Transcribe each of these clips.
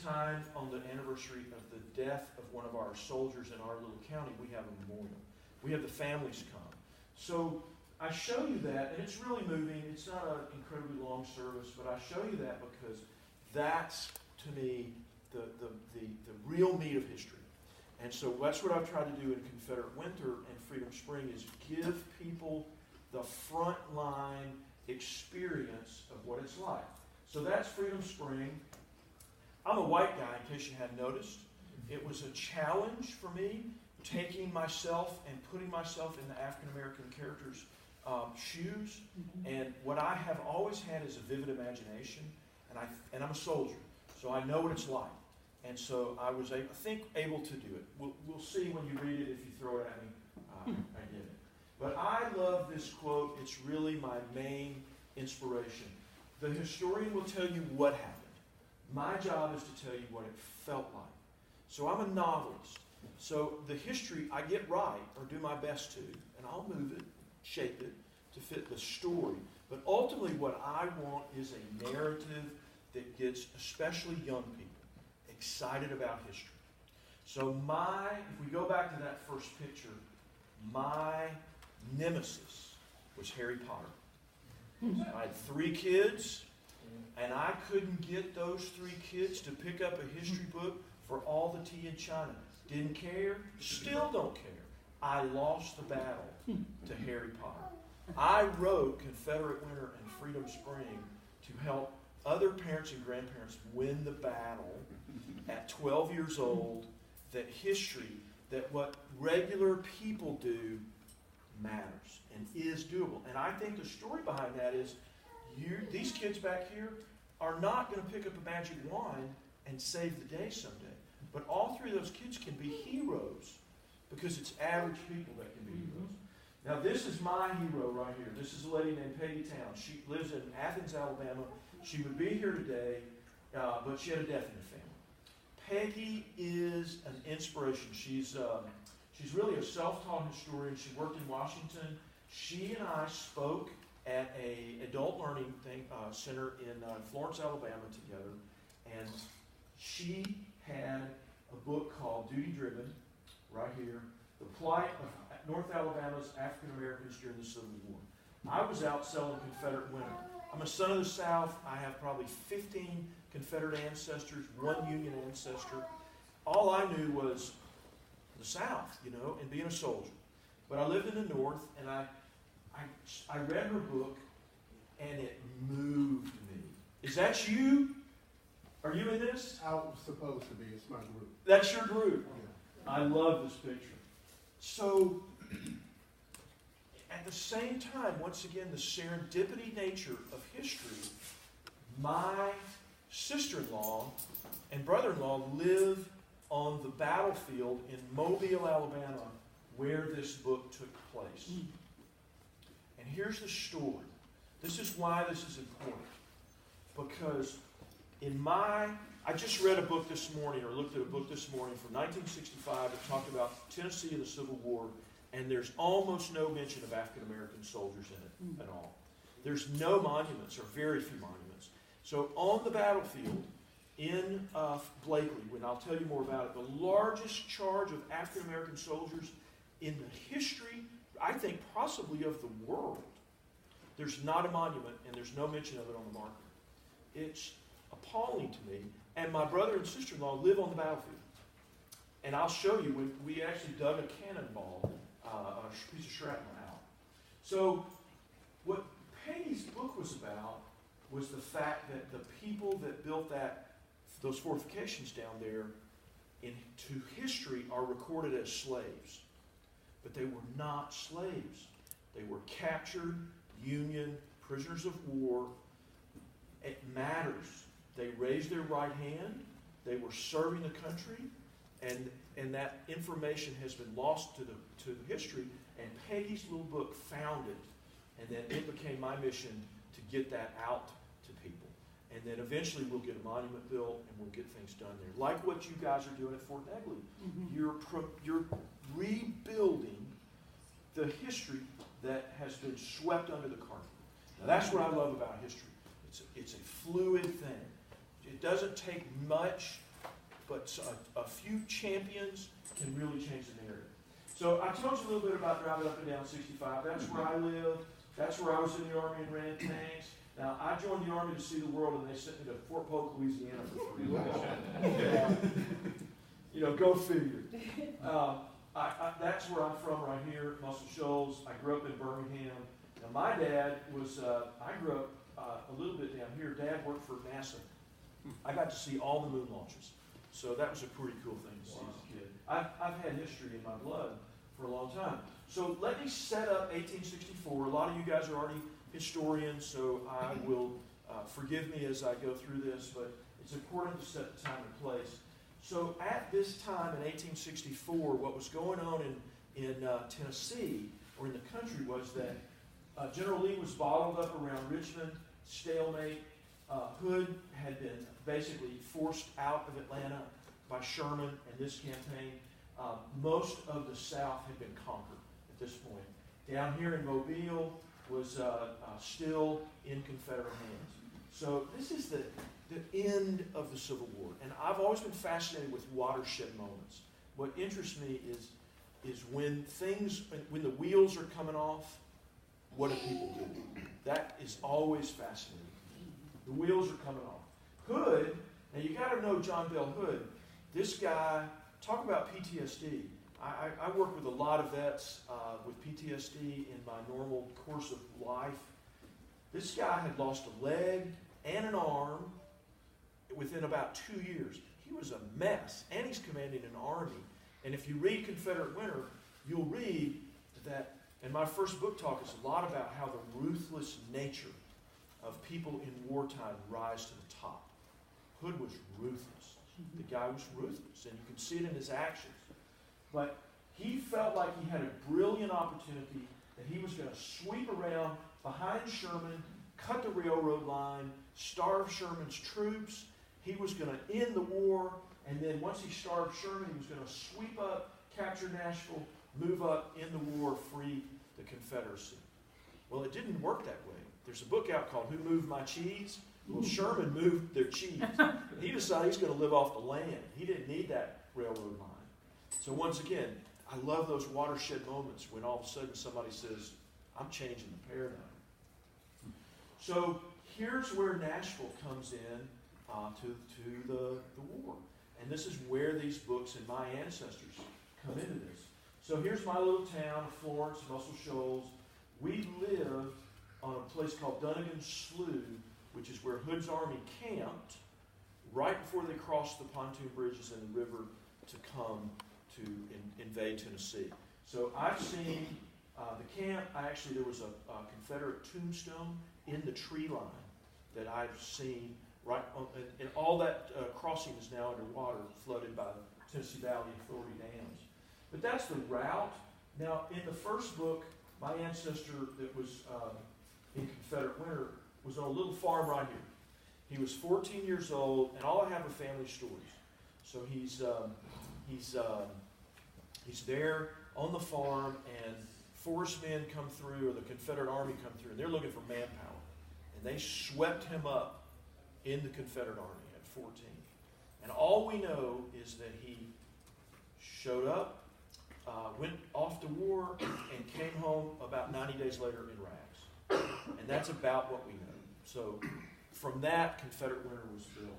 time on the anniversary of the death of one of our soldiers in our little county, we have a memorial. We have the families come. So I show you that, and it's really moving. It's not an incredibly long service, but I show you that because that's, to me, the real meat of history. And so that's what I've tried to do in Confederate Winter and Freedom Spring is give people the frontline experience of what it's like. So that's Freedom Spring. I'm a white guy, in case you hadn't noticed. It was a challenge for me, taking myself and putting myself in the African American character's shoes. And what I have always had is a vivid imagination, and I'm a soldier, so I know what it's like. And so I was, able to do it. We'll see when you read it if you throw it at me. I did it. But I love this quote. It's really my main inspiration. The historian will tell you what happened. My job is to tell you what it felt like. So I'm a novelist. So the history I get right, or do my best to, and I'll move it, shape it, to fit the story. But ultimately what I want is a narrative that gets especially young people excited about history. So if we go back to that first picture, my nemesis was Harry Potter. I had 3 kids, and I couldn't get those 3 kids to pick up a history book for all the tea in China. Didn't care, still don't care. I lost the battle to Harry Potter. I wrote Confederate Winter and Freedom Spring to help other parents and grandparents win the battle at 12 years old, that history, that what regular people do matters and is doable. And I think the story behind that is these kids back here are not going to pick up a magic wand and save the day someday. But all 3 of those kids can be heroes because it's average people that can be heroes. Now this is my hero right here. This is a lady named Peggy Towns. She lives in Athens, Alabama. She would be here today, but she had a death in the family. Peggy is an inspiration. She's really a self-taught historian. She worked in Washington. She and I spoke at an adult learning center in Florence, Alabama together, and she had a book called Duty Driven, right here, The Plight of North Alabama's African Americans During the Civil War. I was out selling Confederate Winter. I'm a son of the South. I have probably 15 Confederate ancestors, 1 Union ancestor. All I knew was the South, and being a soldier. But I lived in the North, and I read her book, and it moved me. Is that you? Are you in this? I was supposed to be. It's my group. That's your group. Yeah. I love this picture. So, at the same time, once again, the serendipity nature of history, my sister-in-law and brother-in-law live on the battlefield in Mobile, Alabama, where this book took place. And here's the story. This is why this is important. Because I just read a book this morning, or looked at a book this morning from 1965 that talked about Tennessee and the Civil War, and there's almost no mention of African American soldiers in it at all. There's no monuments, or very few monuments. So on the battlefield in Blakely, when I'll tell you more about it, the largest charge of African American soldiers in the history, I think possibly of the world, there's not a monument, and there's no mention of it on the marker. It's appalling to me. And my brother and sister-in-law live on the battlefield. And I'll show you, when we actually dug a cannonball, a piece of shrapnel out. So what Peggy's book was about was the fact that the people that built those fortifications down there into history are recorded as slaves. But they were not slaves. They were captured, Union, prisoners of war. It matters. They raised their right hand. They were serving the country, and that information has been lost to the history. And Peggy's little book found it, and then it became my mission to get that out to people. And then eventually we'll get a monument built, and we'll get things done there, like what you guys are doing at Fort Negley. You're rebuilding the history that has been swept under the carpet. Now that's what I love about history. It's a fluid thing. It doesn't take much, but a few champions can really change the narrative. So I told you a little bit about driving up and down 65. That's where I live. That's where I was in the Army and ran tanks. Now, I joined the Army to see the world, and they sent me to Fort Polk, Louisiana for 3 weeks. Go figure. That's where I'm from, right here, Muscle Shoals. I grew up in Birmingham. Now, my dad was, I grew up a little bit down here. Dad worked for NASA. I got to see all the moon launches. So that was a pretty cool thing to see as a kid. I've had history in my blood for a long time. So let me set up 1864. A lot of you guys are already historians, so I will forgive me as I go through this, but it's important to set the time and place. So at this time in 1864, what was going on in Tennessee, or in the country, was that General Lee was bottled up around Richmond, stalemate. Hood had been basically forced out of Atlanta by Sherman in this campaign. Most of the South had been conquered at this point. Down here in Mobile was still in Confederate hands. So this is the end of the Civil War. And I've always been fascinated with watershed moments. What interests me is when the wheels are coming off, what do people do? That is always fascinating. The wheels are coming off. Hood, now you got to know John Bell Hood. This guy, talk about PTSD. I work with a lot of vets with PTSD in my normal course of life. This guy had lost a leg and an arm within about 2 years. He was a mess, and he's commanding an army. And if you read Confederate Winter, you'll read that, and my first book talk is a lot about how the ruthless nature of people in wartime rise to the top. Hood was ruthless. The guy was ruthless, and you can see it in his actions. But he felt like he had a brilliant opportunity that he was going to sweep around behind Sherman, cut the railroad line, starve Sherman's troops. He was going to end the war, and then once he starved Sherman, he was going to sweep up, capture Nashville, move up in the war, free the Confederacy. Well, it didn't work that way. There's a book out called Who Moved My Cheese? Well, Sherman moved their cheese. He decided he's going to live off the land. He didn't need that railroad line. So once again, I love those watershed moments when all of a sudden somebody says, I'm changing the paradigm. So here's where Nashville comes in to the war. And this is where these books and my ancestors come into this. So here's my little town of Florence, Muscle Shoals. We lived on a place called Dunnigan's Slough, which is where Hood's army camped right before they crossed the pontoon bridges in the river to come to invade Tennessee. So I've seen the camp. There was a Confederate tombstone in the tree line that I've seen right on, and all that crossing is now underwater, flooded by the Tennessee Valley Authority dams. But that's the route. Now, in the first book, my ancestor that was in Confederate Winter was on a little farm right here. He was 14 years old, and all I have are family stories. So he's there on the farm, and forest men come through, or the Confederate Army come through, and they're looking for manpower. And they swept him up in the Confederate Army at 14. And all we know is that he showed up, went off to war, and came home about 90 days later in rags. And that's about what we know. So from that, Confederate Winter was built.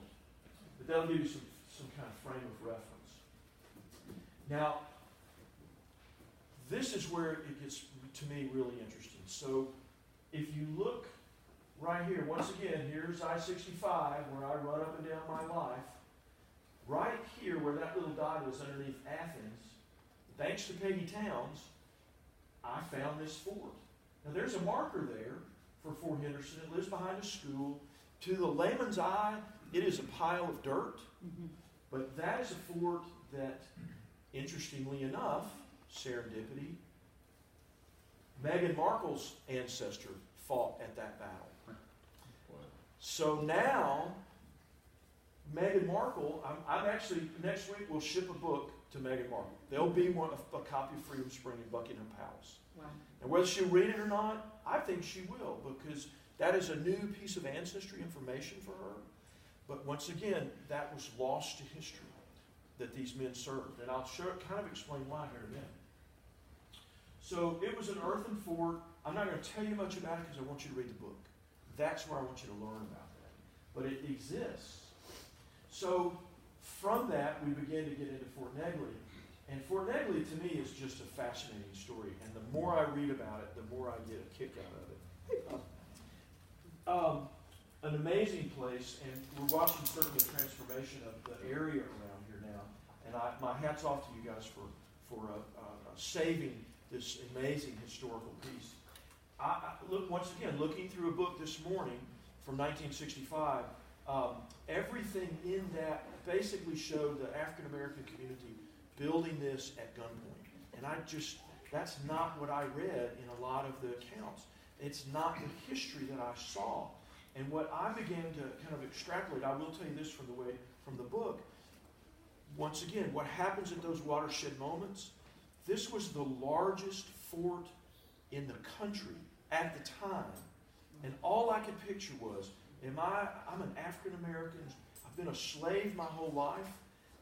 But that'll give you some kind of frame of reference. Now, this is where it gets, to me, really interesting. So if you look right here, once again, here's I-65, where I run up and down my life. Right here, where that little dot is underneath Athens, thanks to Peggy Towns, I found this fort. Now, there's a marker there for Fort Henderson. It lives behind a school. To the layman's eye, it is a pile of dirt. But that is a fort that, interestingly enough, serendipity, Meghan Markle's ancestor fought at that battle. So now, Meghan Markle, I'm actually, next week we'll ship a book to Meghan Markle. There'll be a copy of Freedom Spring in Buckingham Palace. Wow. And whether she'll read it or not, I think she will, because that is a new piece of ancestry information for her. But once again, that was lost to history that these men served. And I'll kind of explain why here in a minute. So it was an earthen fort. I'm not going to tell you much about it because I want you to read the book. That's where I want you to learn about that. But it exists. So from that, we begin to get into Fort Negley. And Fort Negley, to me, is just a fascinating story. And the more I read about it, the more I get a kick out of it. An amazing place, and we're watching certainly the transformation of the area around here now. And my hat's off to you guys for saving this amazing historical piece. Look, once again, looking through a book this morning from 1965, everything in that basically showed the African American community building this at gunpoint. And that's not what I read in a lot of the accounts. It's not the history that I saw. And what I began to kind of extrapolate, I will tell you this from the book. Once again, what happens at those watershed moments, this was the largest fort in the country at the time. And all I could picture was, I'm an African American, I've been a slave my whole life,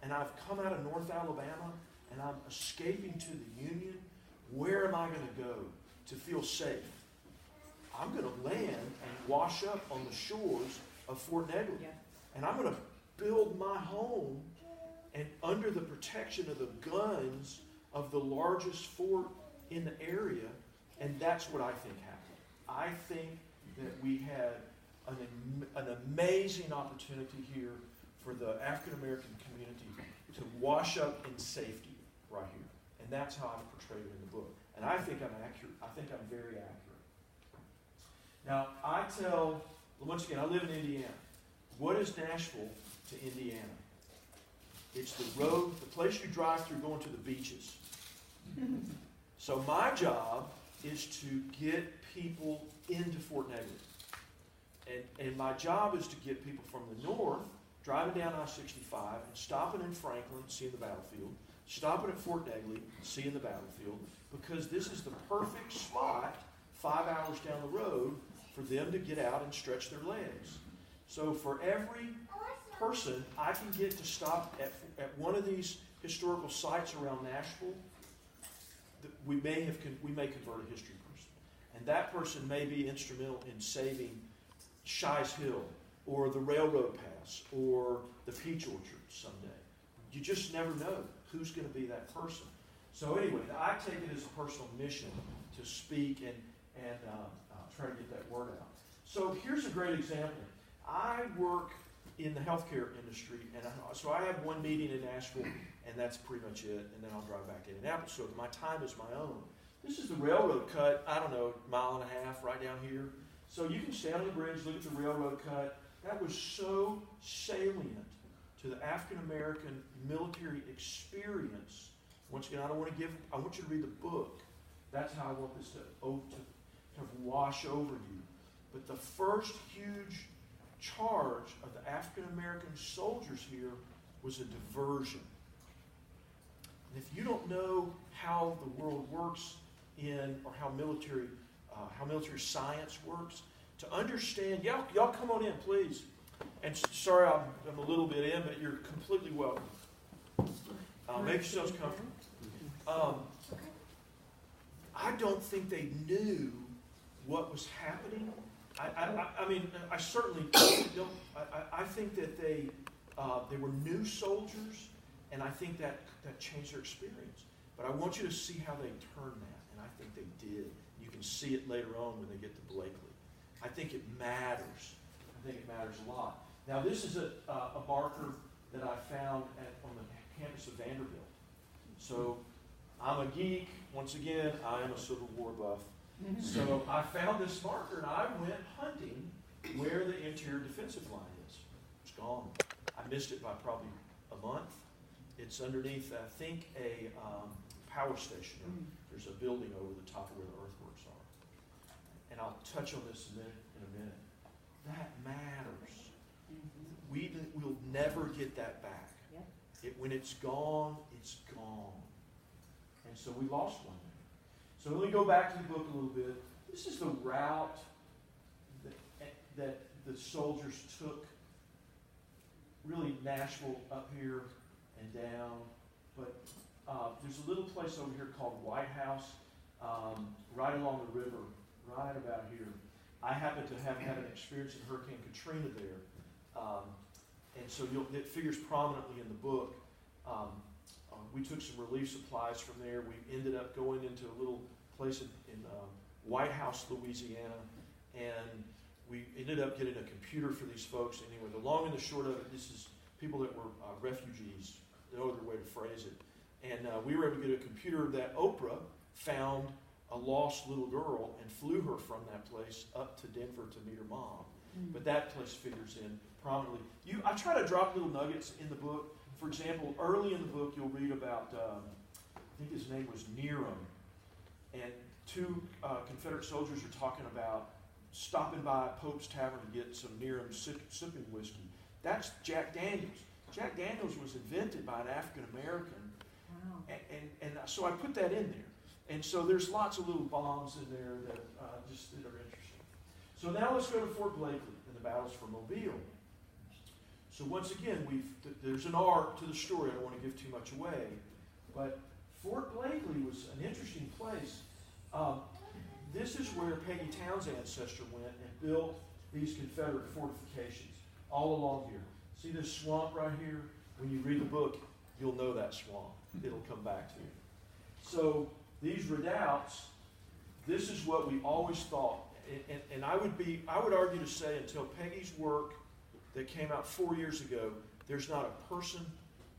and I've come out of North Alabama, and I'm escaping to the Union. Where am I going to go to feel safe? I'm going to land and wash up on the shores of Fort Negley. Yeah. And I'm going to build my home and under the protection of the guns of the largest fort in the area. And that's what I think happened. I think that we had an amazing opportunity here for the African American community to wash up in safety right here. And that's how I portrayed it in the book. And I think I'm accurate. I think I'm very accurate. Now, once again, I live in Indiana. What is Nashville to Indiana? It's the road, the place you drive through going to the beaches. So my job is to get people into Fort Negley. And my job is to get people from the north, driving down I-65 and stopping in Franklin, seeing the battlefield, stopping at Fort Negley, seeing the battlefield, because this is the perfect spot 5 hours down the road for them to get out and stretch their legs. So for every person I can get to stop at one of these historical sites around Nashville, we may convert a history person. And that person may be instrumental in saving Shies Hill or the railroad pass or the peach orchard someday. You just never know who's going to be that person. So anyway, I take it as a personal mission to speak and try to get that word out. So here's a great example. I work in the healthcare industry, and so I have one meeting in Nashville, and that's pretty much it, and then I'll drive back to Indianapolis. So my time is my own. This is the railroad cut, I don't know, mile and a half right down here. So you can stand on the bridge, look at the railroad cut. That was so salient to the African American military experience. Once again, I want you to read the book. That's how I want this to kind of wash over you. But the first huge charge of the African American soldiers here was a diversion. And if you don't know how the world works or how military science works, to understand, y'all come on in, please. And sorry I'm a little bit in, but you're completely welcome. Make yourselves comfortable. I don't think they knew what was happening. I mean, I certainly don't. I think that they were new soldiers, and I think that changed their experience. But I want you to see how they turned that, and I think they did. You can see it later on when they get to Blakely. I think it matters. I think it matters a lot. Now, this is a marker that I found on the campus of Vanderbilt. So I'm a geek. Once again, I am a Civil War buff. So I found this marker, and I went hunting where the interior defensive line is. It's gone. I missed it by probably a month. It's underneath, I think, a power station. There's a building over the top of where the earthworks are. And I'll touch on this in a minute. That matters. We'll never get that back. When it's gone, it's gone. And so we lost one there. So let me go back to the book a little bit. This is the route that the soldiers took really Nashville up here and down. But there's a little place over here called White House, right along the river, right about here. I happen to have had an experience in Hurricane Katrina there. And so it figures prominently in the book. We took some relief supplies from there. We ended up going into a little place in White House, Louisiana, and we ended up getting a computer for these folks. Anyway, the long and the short of it, this is people that were refugees, no other way to phrase it. And we were able to get a computer that Oprah found a lost little girl and flew her from that place up to Denver to meet her mom. But that place figures in prominently. I try to drop little nuggets in the book. For example, early in the book, you'll read about, I think his name was Neram, and two Confederate soldiers are talking about stopping by Pope's Tavern to get some Neram sipping whiskey. That's Jack Daniels. Jack Daniels was invented by an African American, and so I put that in there. And so there's lots of little bombs in there that are interesting. So now let's go to Fort Blakely and the battles for Mobile. So once again, there's an arc to the story. I don't want to give too much away. But Fort Blakely was an interesting place. This is where Peggy Towns' ancestor went and built these Confederate fortifications all along here. See this swamp right here? When you read the book, you'll know that swamp. It'll come back to you. So these redoubts, this is what we always thought. And I would argue to say until Peggy's work that came out 4 years ago, there's not a person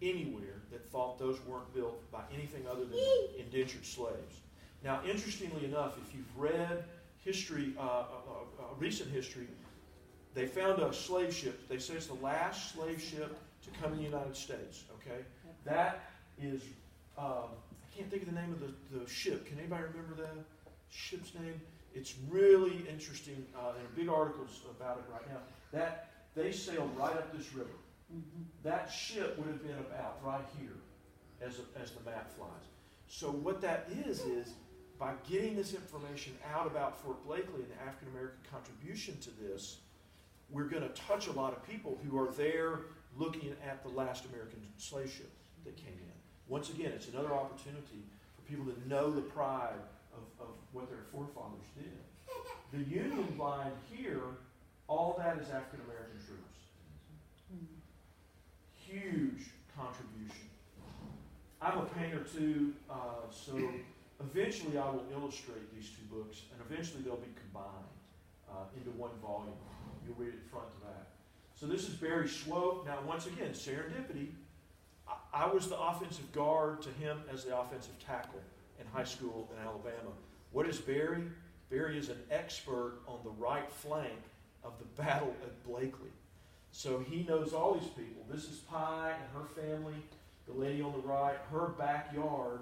anywhere that thought those weren't built by anything other than indentured slaves. Now, interestingly enough, if you've read history, recent history, they found a slave ship. They say it's the last slave ship to come in the United States. Okay, that is I can't think of the name of the ship. Can anybody remember the ship's name? It's really interesting. There are big articles about it right now. That they sailed right up this river. That ship would have been about right here, as the map flies. So what that is by getting this information out about Fort Blakely and the African American contribution to this, we're going to touch a lot of people who are there looking at the last American slave ship that came in. Once again, it's another opportunity for people to know the pride of what their forefathers did. The Union line here, all that is African American troops. Huge contribution. I'm a painter too, so eventually I will illustrate these two books, and eventually they'll be combined into one volume. You'll read it front to back. So this is Barry Swope. Now, once again, serendipity. I was the offensive guard to him as the offensive tackle in high school in Alabama. What is Barry? Barry is an expert on the right flank of the Battle at Blakely. So he knows all these people. This is Pye and her family. The lady on the right, her backyard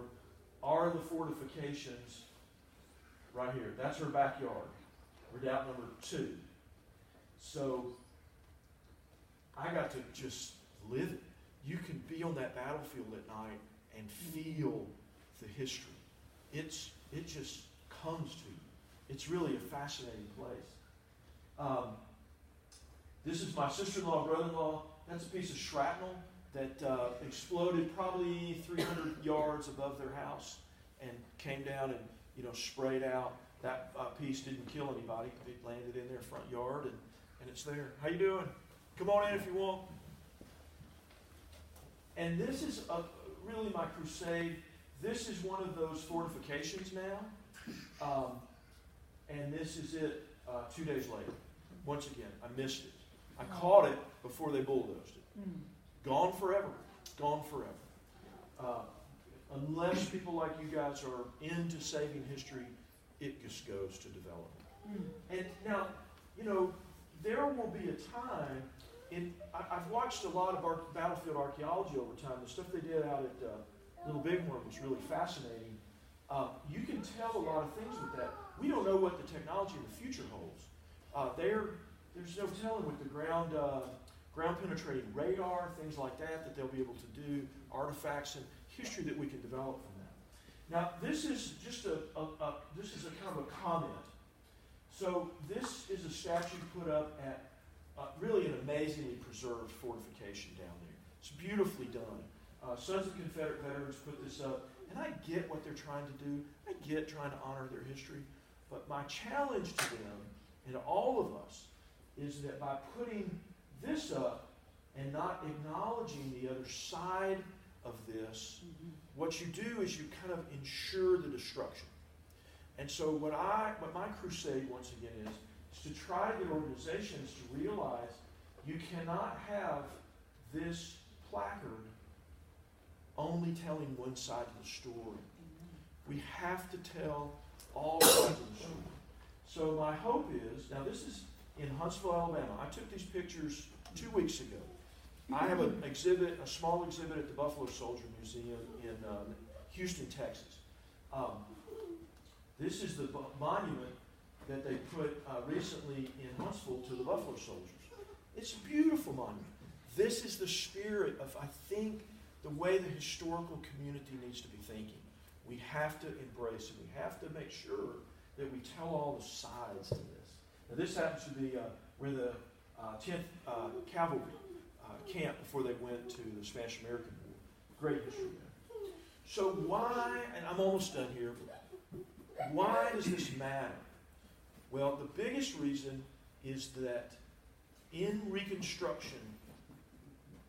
are the fortifications right here. That's her backyard. Redoubt number 2. So I got to just live it. You can be on that battlefield at night and feel the history. It just comes to you. It's really a fascinating place. This is my sister-in-law, brother-in-law. That's a piece of shrapnel that exploded probably 300 yards above their house and came down and sprayed out. That piece didn't kill anybody. It landed in their front yard, and it's there. How you doing? Come on in if you want. And this is really my crusade. This is one of those fortifications now. And this is it 2 days later. Once again, I missed it. I caught it before they bulldozed it. Gone forever. Gone forever. Unless people like you guys are into saving history, it just goes to development. And now, there will be a time, I've watched a lot of battlefield archaeology over time. The stuff they did out at Little Bighorn was really fascinating. You can tell a lot of things with that. We don't know what the technology in the future holds. There's no telling with the ground penetrating radar, things like that they'll be able to do, artifacts and history that we can develop from that. Now, this is just this is a kind of a comment. So this is a statue put up at really an amazingly preserved fortification down there. It's beautifully done. Sons of Confederate Veterans put this up, and I get what they're trying to do. I get trying to honor their history. But my challenge to them and to all of us is that by putting this up and not acknowledging the other side of this, what you do is you kind of ensure the destruction. And so what my crusade, once again, is to try to get organizations to realize you cannot have this placard only telling one side of the story. We have to tell all sides of the story. So my hope is, now this is in Huntsville, Alabama. I took these pictures 2 weeks ago. I have a small exhibit at the Buffalo Soldier Museum in Houston, Texas. This is the monument that they put recently in Huntsville to the Buffalo Soldiers. It's a beautiful monument. This is the spirit of, I think, the way the historical community needs to be thinking. We have to embrace it. We have to make sure that we tell all the sides to this. Now, this happens to be where the 10th Cavalry camped before they went to the Spanish-American War. Great history there. So why, and I'm almost done here, but why does this matter? Well, the biggest reason is that in Reconstruction,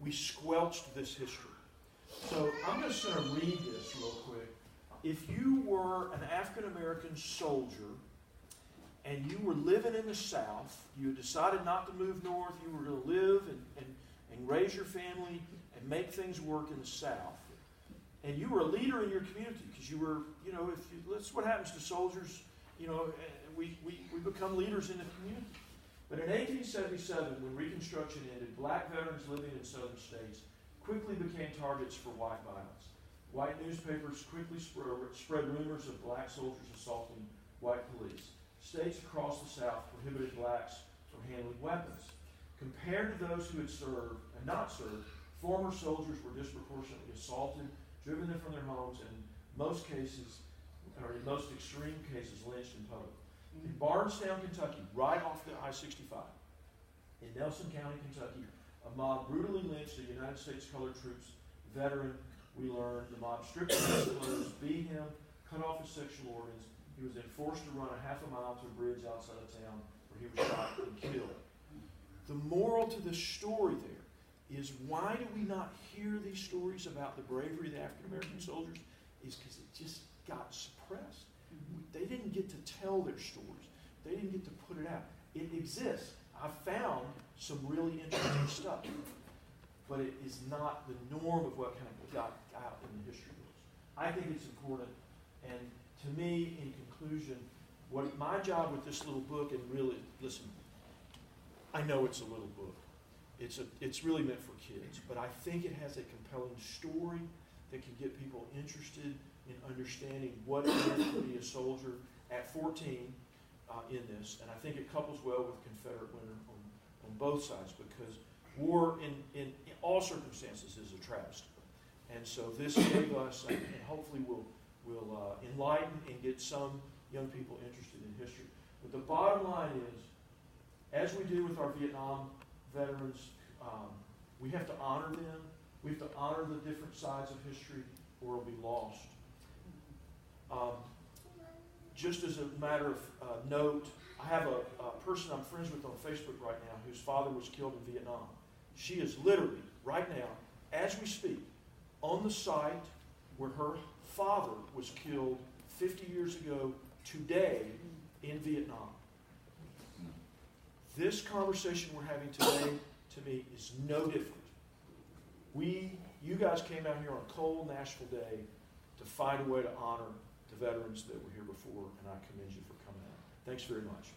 we squelched this history. So I'm just going to read this real quick. If you were an African-American soldier and you were living in the South, you had decided not to move north, you were going to live and raise your family and make things work in the South, and you were a leader in your community because you were, that's what happens to soldiers, we become leaders in the community. But in 1877, when Reconstruction ended, black veterans living in southern states quickly became targets for white violence. White newspapers quickly spread rumors of black soldiers assaulting white police. States across the South prohibited blacks from handling weapons. Compared to those who had served and not served, former soldiers were disproportionately assaulted, driven from their homes, and in most extreme cases, lynched in public. In Bardstown, Kentucky, right off the I-65, in Nelson County, Kentucky, a mob brutally lynched a United States colored troops veteran. We learned the mob stripped him of his clothes, beat him, cut off his sexual organs. He was then forced to run a half a mile to a bridge outside of town where he was shot and killed. The moral to this story there is, why do we not hear these stories about the bravery of the African-American soldiers? Is because it just got suppressed. They didn't get to tell their stories. They didn't get to put it out. It exists. I found some really interesting stuff, but it is not the norm of what kind of got out in the history books. I think it's important, and to me, in conclusion, what my job with this little book, and really, listen, I know it's a little book. It's really meant for kids, but I think it has a compelling story that can get people interested in understanding what it meant to be a soldier at 14 in this, and I think it couples well with Confederate winter on both sides, because war in all circumstances is a travesty. And so this gave us, and hopefully will enlighten and get some young people interested in history. But the bottom line is, as we do with our Vietnam veterans, we have to honor them. We have to honor the different sides of history, or it'll be lost. Just as a matter of note, I have a person I'm friends with on Facebook right now whose father was killed in Vietnam. She is literally, right now, as we speak, on the site where her father was killed 50 years ago today in Vietnam. This conversation we're having today, to me, is no different. You guys came out here on a cold Nashville day to find a way to honor the veterans that were here before, and I commend you for coming out. Thanks very much.